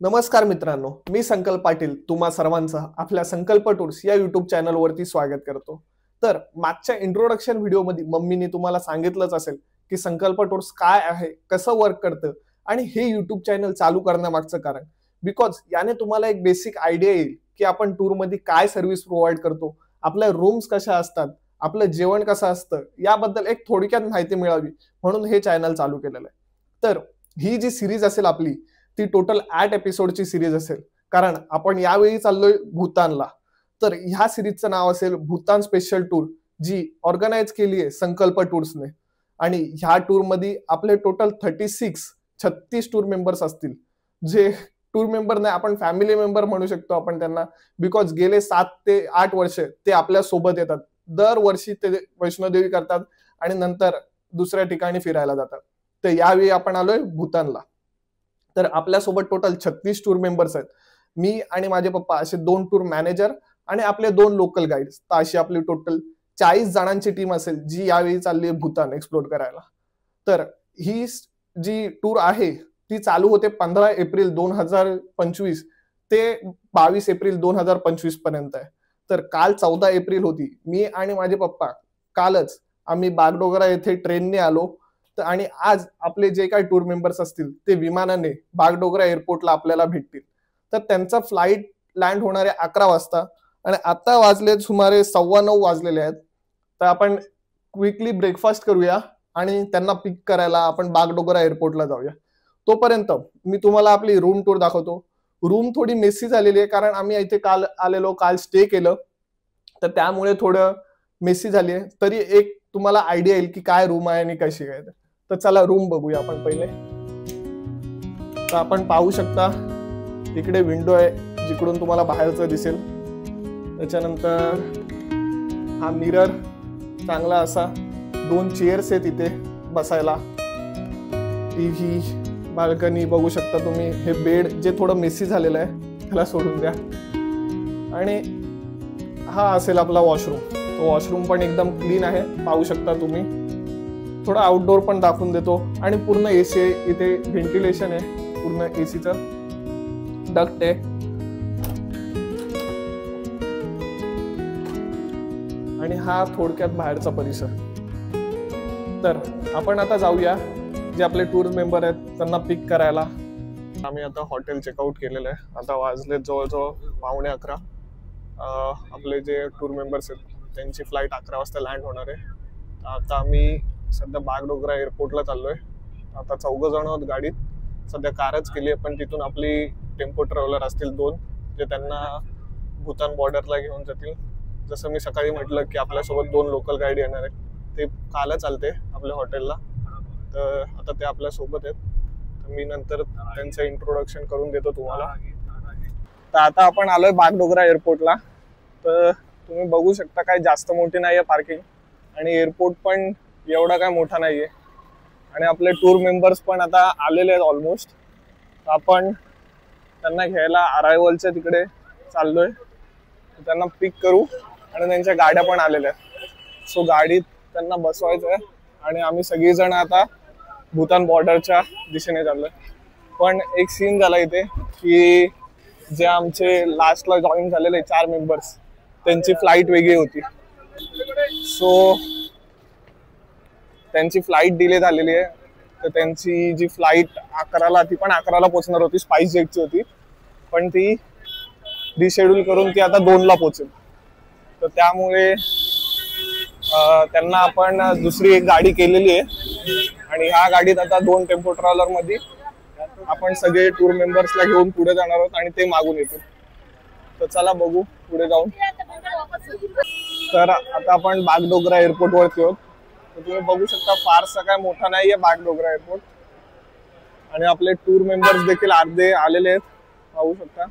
नमस्कार मित्रांनो, मी संकल्प पाटील तुम्हा सर्वांचं आपल्या संकल्प टूर्स या युट्यूब चॅनलवरती स्वागत करतो। तर मागच्या इंट्रोडक्शन व्हिडिओमध्ये मम्मीने तुम्हाला सांगितलंच असेल की संकल्प टूर्स काय आहे, कसं वर्क करतं आणि हे युट्यूब चॅनल चालू करण्यामागचं कारण। बिकॉज याने तुम्हाला एक बेसिक आयडिया येईल की आपण टूरमध्ये काय सर्व्हिस प्रोव्हाइड करतो, आपल्या रूम्स कशा असतात, आपलं जेवण कसं असतं याबद्दल एक थोडक्यात माहिती मिळावी म्हणून हे चॅनल चालू केलेलं आहे। तर ही जी सिरीज असेल आपली ती टोटल 8 एपिसोडची सिरीज असेल, कारण आपण यावेळी चाललोय भूतानला। तर ह्या सिरीजचं नाव असेल भूतान स्पेशल टूर, जी ऑर्गनाइज केली आहे संकल्प टूर्सने। आणि ह्या टूर मध्ये आपले टोटल 36 टूर मेंबर्स असतील, जे टूर मेंबर नाही आपण फॅमिली मेंबर म्हणू शकतो आपण त्यांना। बिकॉज गेले 7 ते 8 वर्ष ते आपल्या सोबत येतात, दरवर्षी ते वैष्णोदेवी करतात आणि नंतर दुसऱ्या ठिकाणी फिरायला जातात। तर यावेळी आपण आलोय भूतानला। तर आपल्यासोबत टोटल 36 टूर मेंबर्स आहेत, मी आणि माझे पप्पा असे 2 टूर मॅनेजर आणि आपले 2 लोकल गाईड्स। तर अशी आपली टोटल 40 जणांची टीम असेल जी यावेळी चालली आहे भूतान एक्सप्लोर करायला। तर ही जी टूर आहे ती चालू होते 15 एप्रिल 2025 ते 22 एप्रिल 2025 पर्यंत आहे। तर काल 14 एप्रिल होती, मी आणि माझे पप्पा कालच आम्ही बागडोगरा येथे ट्रेनने आलो। आणि आज आपले जे काही टूर मेंबर्स असतील ते विमानाने बागडोगरा एअरपोर्टला आपल्याला भेटतील। तर त्यांचा फ्लाईट लँड होणार आहे 11 वाजता आणि आता वाजले सुमारे 9:15 वाजलेले आहेत। तर आपण क्विकली ब्रेकफास्ट करूया आणि त्यांना पिक करायला आपण बागडोगरा एअरपोर्टला जाऊया। तोपर्यंत मी तुम्हाला आपली रूम टूर दाखवतो। रूम थोडी मेसी झालेली आहे, कारण आम्ही इथे काल आलेलो, काल स्टे केलं, तर त्यामुळे थोडं मेसी झाली आहे। तरी एक तुम्हाला आयडिया येईल की काय रूम आहे आणि कशी काय। तर चला रूम बघूया आपण पहिले। तर आपण पाहू शकता इकडे विंडो आहे, जिकडून तुम्हाला बाहेरचं दिसेल। त्याच्यानंतर हा मिरर चांगला असा, 2 चेअर्स आहेत इथे बसायला, टीव्ही, बाल्कनी बघू शकता तुम्ही। हे बेड जे थोडं मेसी झालेलं आहे त्याला सोडून द्या। आणि हा असेल आपला वॉशरूम। तो वॉशरूम पण एकदम क्लीन आहे, पाहू शकता तुम्ही। थोडा आउटडोर पण दाखवून देतो आणि पूर्ण एसी आहे इथे, व्हेंटिलेशन आहे, पूर्ण एसीचं डक्ट आहे। आणि हा थोडक्यात बाहेरचा परिसर। तर आपण आता जाऊया जे आपले टूर मेंबर आहेत त्यांना पिक करायला। आम्ही आता हॉटेल चेकआउट केलेलं आहे, आता वाजले जवळजवळ 11:15। आपले जे टूर मेंबर्स आहेत त्यांची फ्लाईट 11 वाजता लँड होणार आहे। आता आम्ही सध्या बागडोगरा एअरपोर्टला चाललोय। आता 4 जण आहोत गाडीत, सध्या कारच केली आहे, पण तिथून आपली टेम्पो ट्रॅव्हलर असतील 2 जे त्यांना भूतान बॉर्डरला घेऊन जातील। जसं मी सकाळी म्हटलं की आपल्यासोबत 2 लोकल गाईड येणार आहेत, ते कालच चालते आपल्या हॉटेलला। तर आता ते आपल्या सोबत आहेत, तर मी नंतर त्यांचं इंट्रोडक्शन करून देतो तुम्हाला। तर आता आपण आलोय बागडोगरा एअरपोर्टला। तर तुम्ही बघू शकता काय जास्त मोठी नाहीये पार्किंग, आणि एअरपोर्ट पण एवढा काय मोठा नाहीये। आणि आपले टूर मेंबर्स पण आता आलेले आहेत ऑलमोस्ट। आपण त्यांना घ्यायला अरायवलच्या तिकडे चाललोय, त्यांना पिक करू आणि त्यांच्या गाड्या पण आलेल्या आहेत। सो गाडीत त्यांना बसवायचं आहे आणि आम्ही सगळेजण आता भूतान बॉर्डरच्या दिशेने चाललोय। पण एक सीन झाला इथे की जे आमचे लास्टला जॉईन झालेले 4 मेंबर्स त्यांची फ्लाईट वेगळी होती। सो त्यांची फ्लाईट डिले झालेली आहे। तर त्यांची जी फ्लाईट 11ला, ती पण 11ला पोहोचणार होती, स्पाइस जेटची होती, पण ती रिशेड्यूल करून ती आता 2ला पोहोचेल। तर त्यामुळे त्यांना आपण दुसरी एक गाडी केलेली आहे आणि ह्या गाडीत आता 2 टेम्पो ट्रॅव्हलर मध्ये आपण सगळे टूर मेंबर्सला घेऊन पुढे जाणार आहोत आणि ते मागून येतील। तर चला बघू पुढे जाऊन। तर आता आपण बागडोगरा एअरपोर्ट वरती आहोत। तर तुम्ही बघू शकता फारसा काय मोठा नाहीये बागडोगरा एअरपोर्ट, आणि आपले टूर मेंबर्स देखील अर्धे आलेले आहेत, पाहू शकता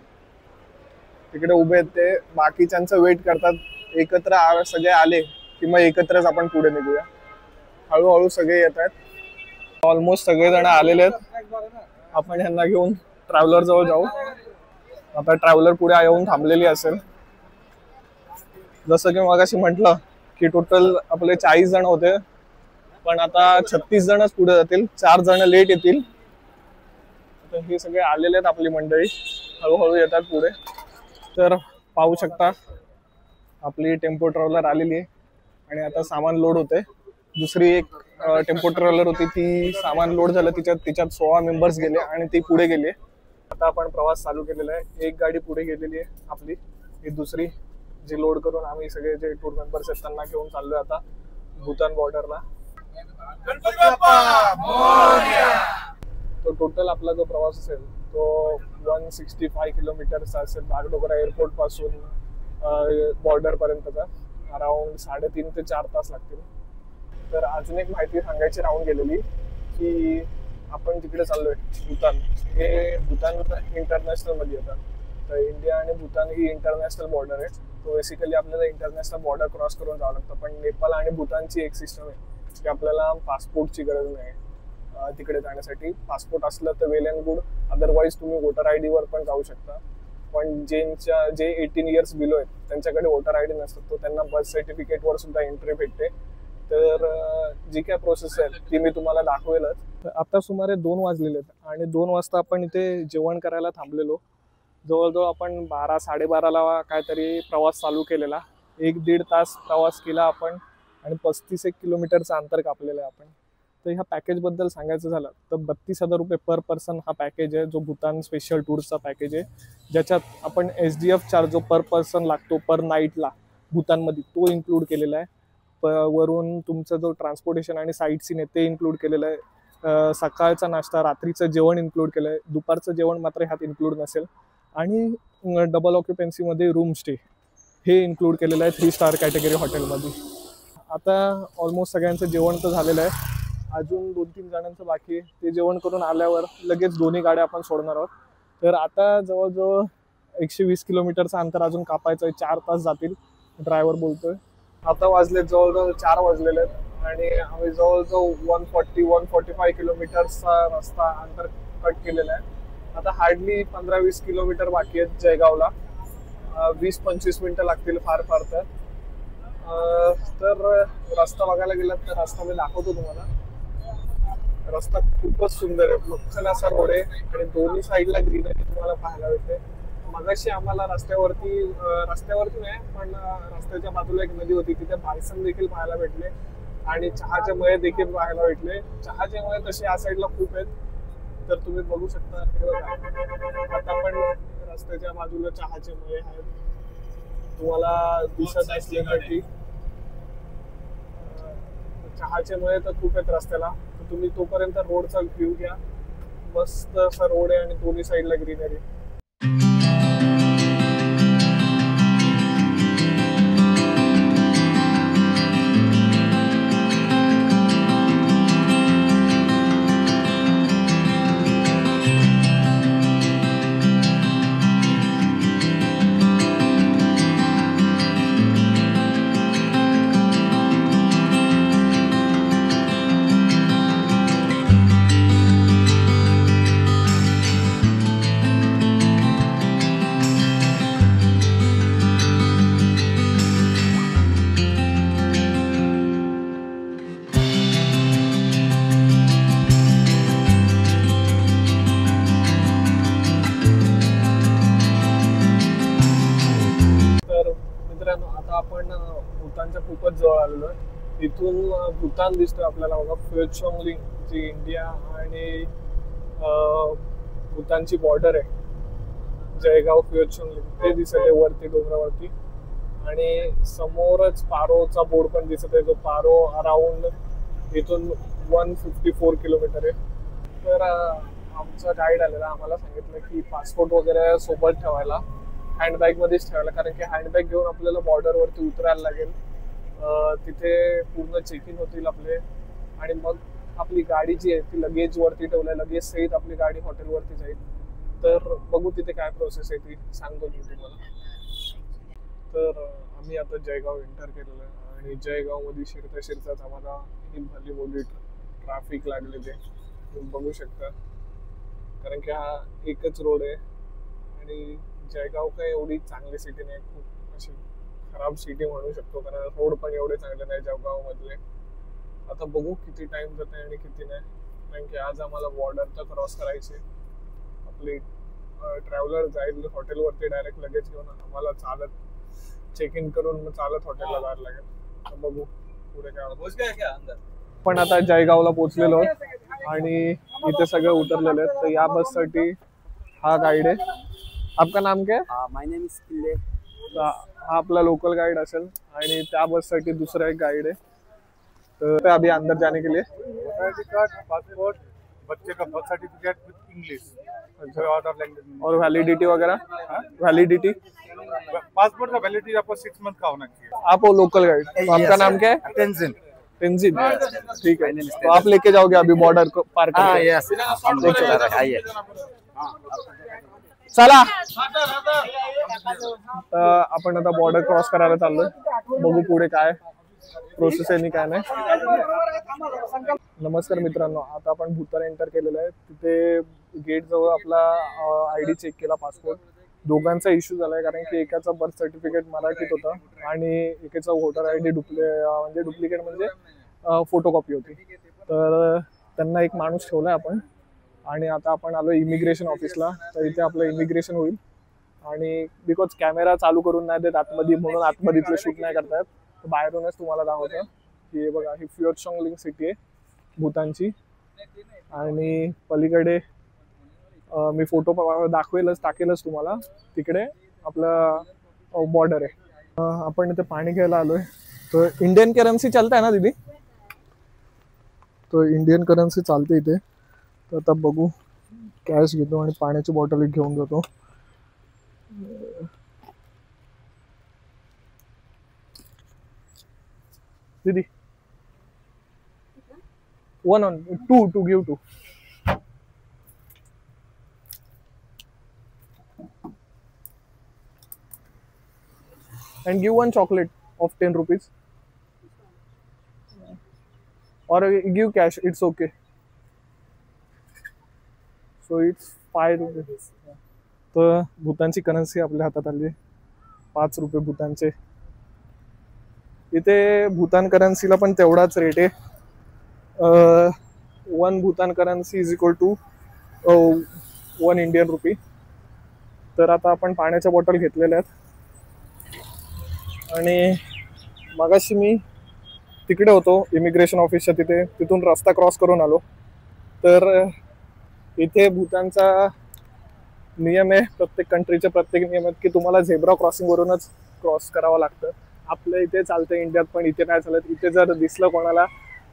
तिकडे उभे आहेत ते, बाकीच्यांचं वेट करतात। एकत्र सगळे आले की मग एकत्रच आपण पुढे निघूया। हळूहळू सगळे येत आहेत, ऑलमोस्ट सगळेजण आलेले आहेत। आपण ह्यांना घेऊन ट्रॅव्हलर जवळ जाऊ। आता ट्रॅव्हलर पुढे येऊन थांबलेली असेल। जसं की मगाशी म्हटलं की टोटल आपले 40 जण होते, पण आता 36 जणच पुढे जातील, 4 जण लेट येतील। तर हे सगळे आलेले आहेत आपली मंडळी, हळूहळू येतात पुढे. तर पाहू शकता आपली टेम्पो ट्रॅव्हलर आलेली आहे आणि आता सामान लोड होते. दुसरी एक टेम्पो ट्रॅव्हलर होती, ती सामान लोड झालं, तिच्यात 16 मेंबर्स गेले आणि ती पुढे गेली. आता आपण प्रवास चालू केलेला आहे. एक गाडी पुढे गेलेली आहे आपली, ही दुसरी जी लोड करून आम्ही सगळे जे टूर मेंबर्स आहेत त्यांना घेऊन चाललोय आता भूतान बॉर्डरला. तो टोटल आपला जो प्रवास असेल तो 165 किलोमीटरचा असेल, बागडोगरा एअरपोर्ट पासून बॉर्डर पर्यंतचा. अराउंड 3.5 ते 4 तास लागतील. तर अजून एक माहिती सांगायची राहून गेलेली की आपण तिकडे चाललोय भूतान. हे भूतान इंटरनॅशनल मध्ये येतात. तर इंडिया आणि भूतान ही इंटरनॅशनल बॉर्डर आहे. तो बेसिकली आपल्याला इंटरनॅशनल बॉर्डर क्रॉस करून जावं लागतं. पण नेपाळ आणि भूतानची एक सिस्टम आहे की आपल्याला पासपोर्टची गरज नाही तिकडे जाण्यासाठी. पासपोर्ट असलं तर वेल अँड गुड, अदरवाईज तुम्ही वोटर आय वर पण जाऊ शकता. पण जे 18 इयर्स बिलो आहेत त्यांच्याकडे वोटर आय डी नसतं, तो त्यांना बर्थ सर्टिफिकेटवर सुद्धा एंट्री भेटते. तर जी काय प्रोसेस आहे ती मी तुम्हाला दाखवेलच. आता सुमारे 2 वाजलेले आहेत आणि 2 वाजता आपण इथे जेवण करायला थांबलेलो. जवळजवळ आपण 12-12:30ला काहीतरी प्रवास चालू केलेला. 1-1.5 तास प्रवास केला आपण आणि 35 किलोमीटरचं अंतर कापलेलं आहे आपण. तर ह्या पॅकेजबद्दल सांगायचं झालं तर 32,000 रुपये पर पर्सन हा पॅकेज आहे, जो भूतान स्पेशल टूर्सचा पॅकेज आहे. ज्याच्यात आपण SDF चार्ज जो पर पर्सन लागतो पर नाईटला भूतानमध्ये तो इन्क्लूड केलेला आहे. वरून तुमचा जो ट्रान्सपोर्टेशन आणि साईट सीन आहे ते इन्क्लूड केलेलं आहे. सकाळचा नाश्ता, रात्रीचं जेवण इन्क्लूड केलं आहे. दुपारचं जेवण मात्र ह्यात इन्क्लूड नसेल. आणि डबल ऑक्युपन्सीमध्ये रूम स्टे हे इन्क्लूड केलेलं आहे 3 स्टार कॅटेगरी हॉटेलमध्ये. आता ऑलमोस्ट सगळ्यांचं जेवण तर झालेलं आहे. अजून 2-3 जणांचं बाकी आहे. ते जेवण करून आल्यावर लगेच दोन्ही गाड्या आपण सोडणार आहोत. तर आता जवळजवळ 120 किलोमीटरचं अंतर अजून कापायचं आहे. 4 तास जातील, ड्रायव्हर बोलतोय. आता वाजले जवळजवळ 4 वाजलेले आहेत आणि आम्ही जवळजवळ 140-145 किलोमीटरचा रस्ता अंतर कट केलेला आहे. आता हार्डली 15-20 किलोमीटर बाकी आहेत जयगावला. 20-25 मिनिटं लागतील फार फार तर. तर रस्ता बघायला गेलात तर रस्ता मी दाखवतो तुम्हाला. रस्ता खूपच सुंदर आहे, मख्खल असा रोड आहे आणि दोन्ही साईडला ग्रीनरी तुम्हाला पाहायला भेटते. मगाशी आम्हाला रस्त्यावरती नाही पण रस्त्याच्या बाजूला एक नदी होती, तिथे बायसन देखील पाहायला भेटले आणि चहाचे मळे देखील पाहायला भेटले. चहाचे मळे तसे या साईडला खूप आहेत, तर तुम्ही बघू शकता. आता पण रस्त्याच्या बाजूला चहाचे मळे आहेत, तुम्हाला दिसत असल्यासाठी. चहाचे मळे तर खूप आहेत रस्त्याला. तर तुम्ही तोपर्यंत रोडचा व्ह्यू घ्या. मस्त असा रोड आहे आणि दोन्ही साईडला ग्रीनरी. आता आपण भूतानच्या खूपच जवळ आलेलो आहे. इथून भूतान दिसतोय आपल्याला बघा. फ्युचोंगलिंग जी इंडिया आणि भूतानची बॉर्डर आहे, जयगाव फ्युचोंगलिंग ते दिसत आहे वरती डोंगरावरती. आणि समोरच पारोचा बोर्ड पण दिसत आहे, जो पारो अराउंड इथून 154 किलोमीटर आहे. तर आमचा गाईड आलेला, आम्हाला सांगितलं की पासपोर्ट वगैरे सोबत ठेवायला, हँडबॅग मध्येच ठेवायला, कारण की हँडबॅग घेऊन आपल्याला बॉर्डरवरती उतरायला लागेल. तिथे पूर्ण चेक इन होतील आपले आणि मग आपली गाडी जी आहे ती लगेज वरती ठेवल्या, लगेज सहित आपली गाडी हॉटेलवरती जाईल. तर बघू तिथे काय प्रोसेस आहे ती सांगतो मी तुम्हाला. तर आम्ही आता जयगाव एंटर केलेलं आहे आणि जयगाव मध्ये शिरताच आम्हाला ही भली मोठी ट्रॅफिक लागलेली आहे, तुम्ही बघू शकता. कारण की हा एकच रोड आहे आणि जयगाव काय एवढी चांगली सिटी नाही, खूप अशी खराब सिटी म्हणू शकतो, कारण रोड पण एवढे चांगले नाही जळगाव मधले. आता बघू किती टाइम जाते आणि किती नाही, कारण की आज आम्हाला बॉर्डर तर क्रॉस करायचे. आपली ट्रॅव्हलर जाईल हॉटेलवरती डायरेक्ट लगेच घेऊन आम्हाला चालत चेक इन करून मग चालत हॉटेलला जायला लागेल. तर बघू पुढे काय होतं. पण आता जयगावला पोहोचलेलो आहोत आणि इथे सगळे उतरलेले आहेत. तर या बससाठी हा गाईड आहे. आपका नाम क्या है? माय नेम इज किल्ले. हा आपला लोकल गाइड असेल आणि त्या बससाठी दुसरा एक गाइड है. तो अभी अंदर जाने के लिए पासपोर्ट, बच्चे का बर्थ सर्टिफिकेट विद इंग्लिश और लैंग्वेज और वैलिडिटी वगैरह. वैलिडिटी पासपोर्ट का वैलिडिटी आपको 6 मंथ का होना चाहिए. आप वो लोकल गाइड. तो आपका नाम क्या है? टेंजिन. तेंजिन. ठीक है. तो आप लेके जाओगे अभी बॉर्डर को पार करके. यस हम लेके जा रहे हैं. आइए. चला आपण आता बॉर्डर क्रॉस करायला चाललोय. बघू पुढे काय प्रोसेस आहे आणि काय नाही. नमस्कार मित्रांनो, आता आपण भूतान एंटर केलेलं आहे. तिथे गेट जवळ आपला आयडी चेक केला, पासपोर्ट. दोघांचा इश्यू झालाय कारण की एकाचा बर्थ सर्टिफिकेट मराठीत होता आणि एकाचा वोटर आयडी डुप्लिकेट म्हणजे फोटोकॉपी होती. तर त्यांना एक माणूस ठेवलाय आपण आणि आता आपण आलो इमिग्रेशन ऑफिसला. तर इथे आपलं इमिग्रेशन होईल आणि बिकॉज कॅमेरा चालू करून नाही देत आतमध्ये, म्हणून आतमधीतलं शूट नाही करतायत. तर बाहेरूनच तुम्हाला दाखवतं की बघा ही फ्युचोंगलिंग सिटी आहे भूतानची. आणि पलीकडे मी फोटो टाकेलच तुम्हाला. तिकडे आपलं बॉर्डर आहे. आपण इथे पाणी घ्यायला आलोय. तर इंडियन करन्सी चालत आहे ना दीदी? तो इंडियन करन्सी चालते इथे. तर आता बघू, कॅश घेतो आणि पाण्याची बॉटल घेऊन जातो. दीदी 1 on 2 to give 2. And give 1 chocolate of 10 rupees. Or give cash, it's okay. So it's 5 rupees. तर भूतानची करन्सी आपल्या हातात आली. 5 रुपये भूतानचे. इथे भूतान करन्सीला पण तेवढाच रेट आहे. 1 Bhutan currency is equal to 1 Indian rupee. तर आता आपण पाण्याच्या बॉटल घेतलेल्या आहेत आणि मगाशी मी तिकडे होतो इमिग्रेशन ऑफिसच्या तिथे. तिथून रस्ता क्रॉस करून आलो. तर इथे भूतानचा नियम आहे, प्रत्येक कंट्रीचे प्रत्येक नियम आहेत की तुम्हाला झेब्रा क्रॉसिंग वरूनच क्रॉस करावं लागतं. आपल्या इथे चालतं इंडियात, पण इथे नाही चालत. इथे जर दिसलं कोणाला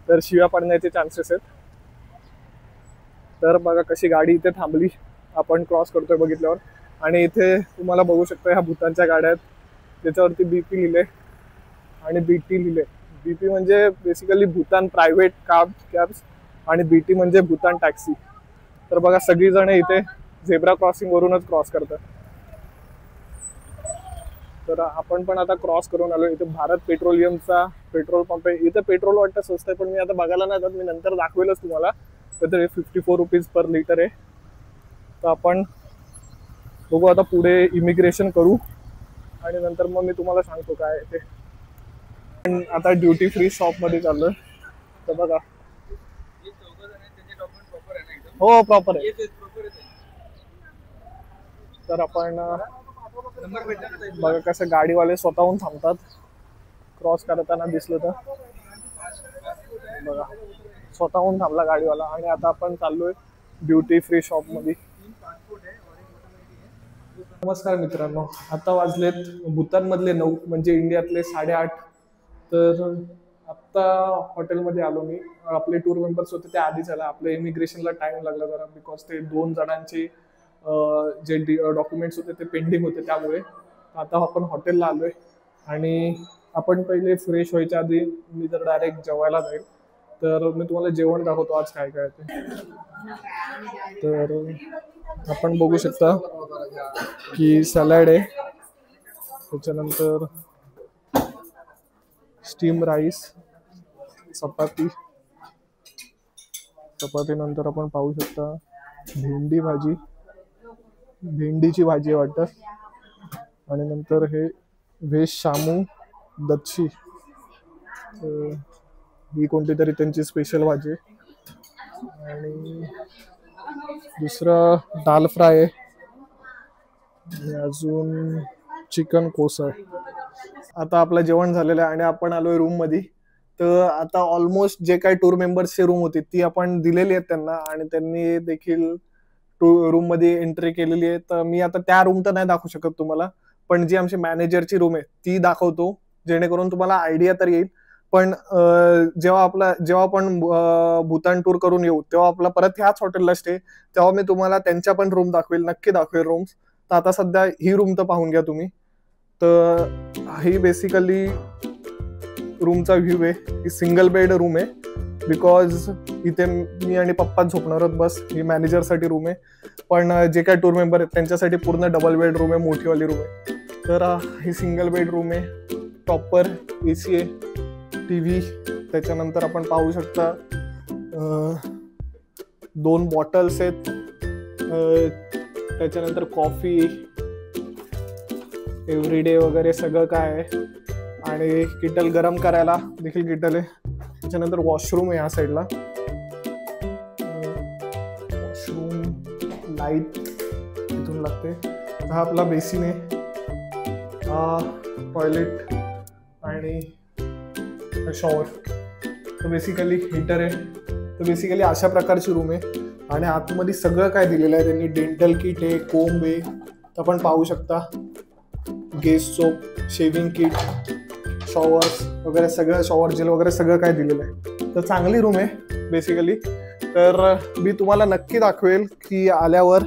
तर शिव्या पडण्याचे चान्सेस आहेत. तर बघा कशी गाडी इथे थांबली, आपण क्रॉस करतोय बघितल्यावर. आणि इथे तुम्हाला बघू शकता ह्या भूतानच्या गाड्या आहेत. त्याच्यावरती BP लिहिले आणि BT लिहिले. BP म्हणजे बेसिकली भूतान प्रायव्हेट कॅब्स आणि BT म्हणजे भूतान टॅक्सी. तर बघा सगळीजण इथे झेब्रा क्रॉसिंग वरूनच क्रॉस करतात. तर आपण पण आता क्रॉस करून आलो. इथे भारत पेट्रोलियमचा पेट्रोल पंप आहे. इथे पेट्रोल वाटतं स्वस्त आहे, पण मी आता बघायला नाही जात. मी नंतर दाखवेलच तुम्हाला. तर 54 रुपीज पर लिटर आहे. तर आपण बघू आता पुढे इमिग्रेशन करू आणि नंतर मग मी तुम्हाला सांगतो काय ते. आता ड्युटी फ्री शॉप मध्ये चाललोय. तर बघा हो प्रॉपर आहे. तर आपण बघा कसं गाडीवाले स्वतःहून थांबतात क्रॉस करताना दिसलं तर. बघा स्वतःहून थांबला गाडीवाला. आणि आता आपण चाललोय ड्युटी फ्री शॉप मध्ये. नमस्कार मित्रांनो, आता वाजलेत भूतान मधले 9 म्हणजे इंडियातले 8:30. तर आत्ता हॉटेलमध्ये आलो मी. आपले टूर मेंबर्स होते ते आधीच आला. आपल्या इमिग्रेशनला टाइम लागला जरा, बिकॉज ते 2 जणांचे जे डॉक्युमेंट्स होते ते पेंडिंग होते त्यामुळे. आता आपण हॉटेलला आलोय आणि आपण पहिले फ्रेश व्हायच्या आधी मी जर डायरेक्ट जेवायला जाईल. तर मी तुम्हाला जेवण दाखवतो आज काय काय ते. तर आपण बघू शकता की सॅलड आहे, त्याच्यानंतर स्टीम राईस, चपाती नंतर आपण पाहू शकता भेंडीची भाजी वाटतं. आणि नंतर हे व्हेज शामू दच्छी, ही कोणती तरी त्यांची स्पेशल भाजी. आणि दुसरं दाल फ्राय आहे, अजून चिकन कोसा आहे. आता आपलं जेवण झालेलं आहे आणि आपण आलोय रूम मध्ये. तर आता ऑलमोस्ट जे काही टूर मेंबर्सची रूम होती ती आपण दिलेली आहेत त्यांना आणि त्यांनी देखील रूम मध्ये एंट्री केलेली आहे. तर मी आता त्या रूम तर नाही दाखवू शकत तुम्हाला, पण जी आमची मॅनेजरची रूम आहे ती दाखवतो, जेणेकरून तुम्हाला आयडिया तर येईल. पण जेव्हा आपण भूतान टूर करून येऊ तेव्हा आपला परत ह्याच हॉटेलला स्टे, तेव्हा मी तुम्हाला त्यांच्या पण रूम दाखवेल, नक्की दाखवेल रूम्स. तर आता सध्या ही रूम तर पाहून घ्या तुम्ही. तर ही बेसिकली रूमचा व्ह्यू आहे. ही सिंगल बेड रूम आहे, बिकॉज इथे मी आणि पप्पा झोपणार आहोत बस. ही मॅनेजरसाठी रूम आहे, पण जे काही टूर मेंबर आहेत त्यांच्यासाठी पूर्ण डबल बेड रूम आहे, मोठीवाली रूम आहे. तर ही सिंगल बेड रूम आहे, प्रॉपर AC आहे, TV. त्याच्यानंतर आपण पाहू शकता 2 बॉटल्स आहेत, त्याच्यानंतर कॉफी एव्हरीडे वगैरे सगळं काय आहे, आणि किटल गरम करायला देखील किटल आहे. त्याच्यानंतर वॉशरूम आहे या साईडला, वॉशरूम लाईट इथून लागते. हा आपला बेसिन आहे, हा टॉयलेट आणि शॉवर. तर बेसिकली हीटर आहे. तर बेसिकली अशा प्रकारची रूम आहे आणि आतमध्ये सगळं काय दिलेलं आहे त्यांनी. डेंटल किट आहे, कोंब आहे, तर आपण पाहू शकता. Guest soap, shaving kit, showers वगैरे सगळं, शॉवर जेल वगैरे सगळं काय दिलेलं आहे. तर चांगली रूम आहे बेसिकली. तर मी तुम्हाला नक्की दाखवेल की आल्यावर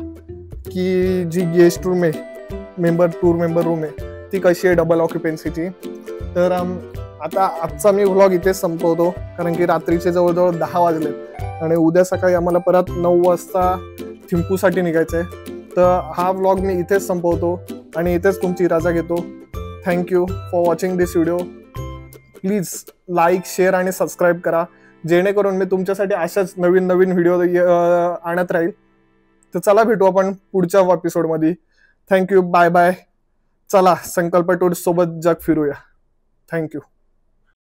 की जी गेस्ट रूम आहे, टूर मेंबर रूम आहे ती कशी आहे डबल ऑक्युपन्सीची. तर आता आजचा मी व्लॉग इथेच संपवतो, कारण की रात्रीचे जवळजवळ 10 वाजलेत आणि उद्या सकाळी आम्हाला परत 9 वाजता थिम्पूसाठी निघायचं आहे. तर हा व्लॉग मी इथेच संपवतो आणि इथेच तुमची रजा घेतो. Thank you for watching this video. Please like, share आणि सबस्क्राईब करा, जेणेकरून मी तुमच्यासाठी अशाच नवीन नवीन व्हिडिओ आणत राहील. तर चला भेटू आपण पुढच्या एपिसोडमध्ये. Thank you, bye bye. चला संकल्प टूर्स सोबत जग फिरूया. थँक्यू.